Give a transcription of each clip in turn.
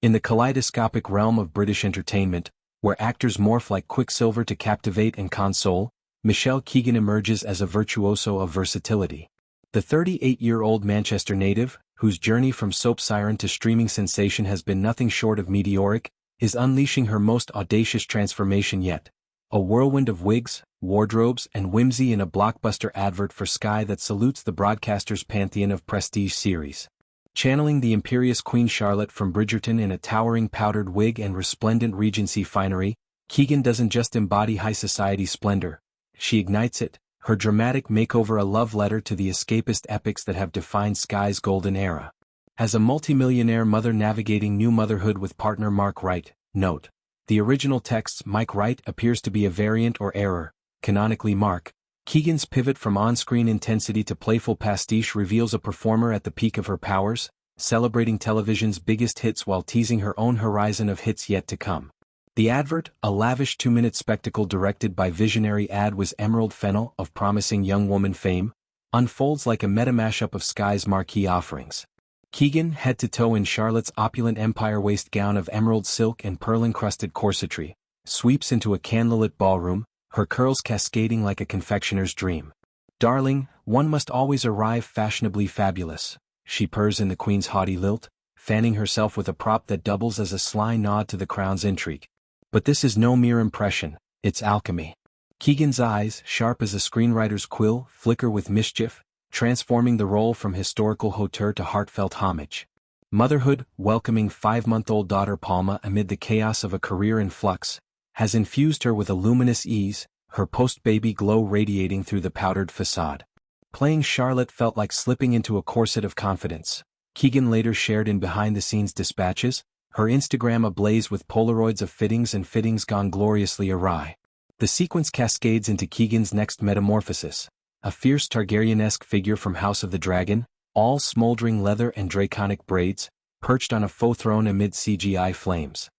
In the kaleidoscopic realm of British entertainment, where actors morph like Quicksilver to captivate and console, Michelle Keegan emerges as a virtuoso of versatility. The 38-year-old Manchester native, whose journey from soap siren to streaming sensation has been nothing short of meteoric, is unleashing her most audacious transformation yet. A whirlwind of wigs, wardrobes, and whimsy in a blockbuster advert for Sky that salutes the broadcaster's pantheon of prestige series. Channeling the imperious Queen Charlotte from Bridgerton in a towering powdered wig and resplendent Regency finery, Keegan doesn't just embody high society splendor, she ignites it, her dramatic makeover a love letter to the escapist epics that have defined Sky's golden era. As a multimillionaire mother navigating new motherhood with partner Mark Wright, note, the original text's Mike Wright appears to be a variant or error, canonically Mark. Keegan's pivot from on-screen intensity to playful pastiche reveals a performer at the peak of her powers, celebrating television's biggest hits while teasing her own horizon of hits yet to come. The advert, a lavish 2-minute spectacle directed by visionary ad whiz Emerald Fennell of promising young woman fame, unfolds like a meta mashup of Sky's marquee offerings. Keegan, head to toe in Charlotte's opulent empire waist gown of emerald silk and pearl-encrusted corsetry, sweeps into a candlelit ballroom, her curls cascading like a confectioner's dream. "Darling, one must always arrive fashionably fabulous," she purrs in the Queen's haughty lilt, fanning herself with a prop that doubles as a sly nod to the crown's intrigue. But this is no mere impression, it's alchemy. Keegan's eyes, sharp as a screenwriter's quill, flicker with mischief, transforming the role from historical hauteur to heartfelt homage. Motherhood, welcoming 5-month-old daughter Palma amid the chaos of a career in flux, has infused her with a luminous ease, her post-baby glow radiating through the powdered facade. Playing Charlotte felt like slipping into a corset of confidence, Keegan later shared in behind-the-scenes dispatches, her Instagram ablaze with Polaroids of fittings and fittings gone gloriously awry. The sequence cascades into Keegan's next metamorphosis, a fierce Targaryen-esque figure from House of the Dragon, all smoldering leather and draconic braids, perched on a faux throne amid CGI flames.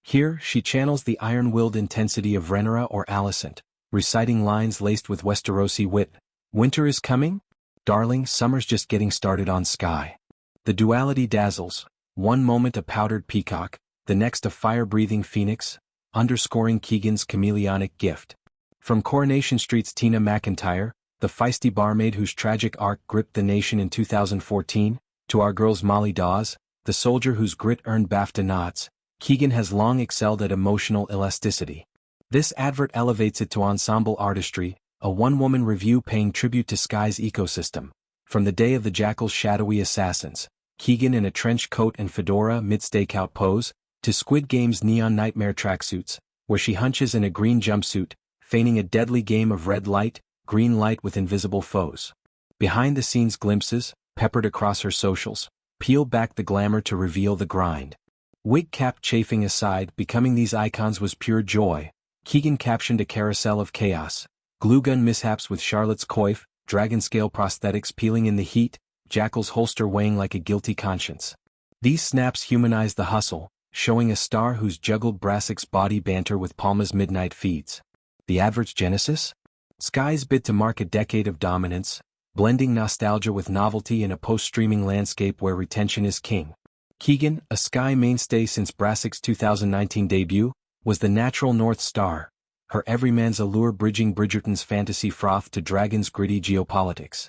Here, she channels the iron-willed intensity of Rhaenyra or Alicent, reciting lines laced with Westerosi wit. "Winter is coming? Darling, summer's just getting started on Sky." The duality dazzles, one moment a powdered peacock, the next a fire-breathing phoenix, underscoring Keegan's chameleonic gift. From Coronation Street's Tina McIntyre, the feisty barmaid whose tragic arc gripped the nation in 2014, to our girl's Molly Dawes, the soldier whose grit earned BAFTA nods, Keegan has long excelled at emotional elasticity. This advert elevates it to ensemble artistry, a one-woman review paying tribute to Sky's ecosystem. From the day of the Jackal's shadowy assassins, Keegan in a trench coat and fedora mid-stakeout pose, to Squid Game's neon nightmare tracksuits, where she hunches in a green jumpsuit, feigning a deadly game of red light, green light with invisible foes. Behind-the-scenes glimpses, peppered across her socials, peel back the glamour to reveal the grind. Wig cap chafing aside, becoming these icons was pure joy. Keegan captioned a carousel of chaos, glue gun mishaps with Charlotte's coif, dragon-scale prosthetics peeling in the heat, Jackal's holster weighing like a guilty conscience. These snaps humanize the hustle, showing a star who's juggled Brassic's body banter with Palma's midnight feeds. The advert's genesis? Sky's bid to mark a decade of dominance, blending nostalgia with novelty in a post-streaming landscape where retention is king. Keegan, a Sky mainstay since Brassic's 2019 debut, was the natural North Star, her everyman's allure bridging Bridgerton's fantasy froth to Dragon's gritty geopolitics.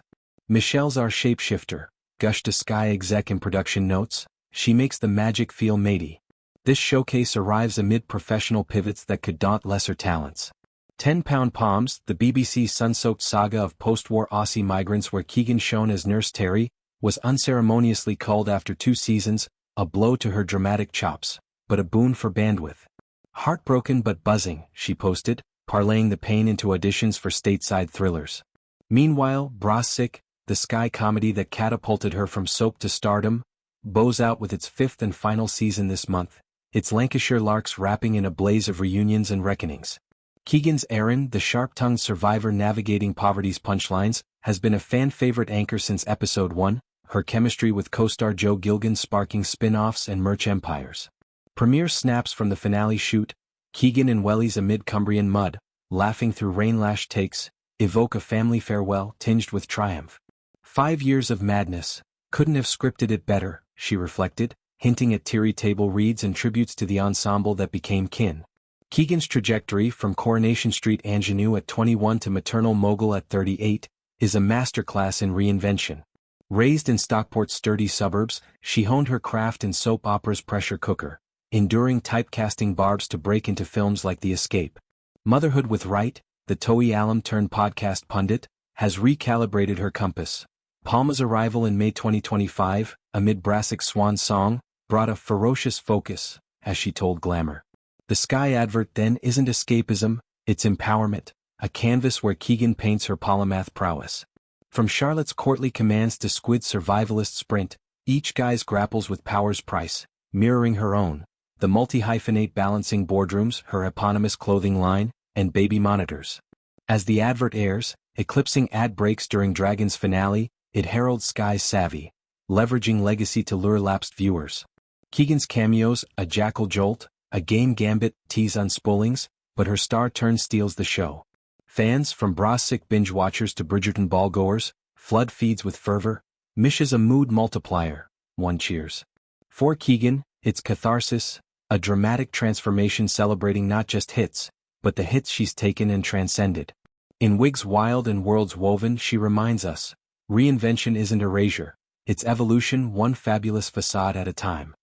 Michelle's our shapeshifter, gushed a Sky exec in production notes, she makes the magic feel matey. This showcase arrives amid professional pivots that could daunt lesser talents. 10 Pound Poms, the BBC's sun-soaked saga of post-war Aussie migrants where Keegan shone as Nurse Terry, was unceremoniously culled after 2 seasons, a blow to her dramatic chops, but a boon for bandwidth. Heartbroken but buzzing, she posted, parlaying the pain into auditions for stateside thrillers. Meanwhile, Brassic, the Sky comedy that catapulted her from soap to stardom, bows out with its 5th and final season this month, its Lancashire larks wrapping in a blaze of reunions and reckonings. Keegan's Erin, the sharp-tongued survivor navigating poverty's punchlines, has been a fan-favorite anchor since episode 1, her chemistry with co-star Joe Gilgan sparking spin-offs and merch empires. Premiere snaps from the finale shoot, Keegan and Wellies amid Cumbrian mud, laughing through rain-lashed takes, evoke a family farewell tinged with triumph. 5 years of madness, couldn't have scripted it better, she reflected, hinting at teary table reads and tributes to the ensemble that became kin. Keegan's trajectory from Coronation Street ingenue at 21 to maternal mogul at 38 is a masterclass in reinvention. Raised in Stockport's sturdy suburbs, she honed her craft in soap opera's pressure cooker, enduring typecasting barbs to break into films like The Escape. Motherhood with Right, the Toei alum-turned-podcast pundit, has recalibrated her compass. Palma's arrival in May 2025, amid Brassic's swan song, brought a ferocious focus, as she told Glamour. The Sky advert then isn't escapism, it's empowerment, a canvas where Keegan paints her polymath prowess. From Charlotte's courtly commands to Squid's survivalist sprint, each guise grapples with power's price, mirroring her own, the multi-hyphenate balancing boardrooms, her eponymous clothing line, and baby monitors. As the advert airs, eclipsing ad breaks during Dragon's finale, it heralds Sky's savvy, leveraging legacy to lure lapsed viewers. Keegan's cameos, a Jackal jolt, a game gambit, tease unspoolings, but her star turn steals the show. Fans, from Brassic binge-watchers to Bridgerton ball-goers, flood feeds with fervor. Misha's a mood multiplier, one cheers. For Keegan, it's catharsis, a dramatic transformation celebrating not just hits, but the hits she's taken and transcended. In Wigs Wild and Worlds Woven, she reminds us, reinvention isn't erasure, it's evolution, one fabulous facade at a time.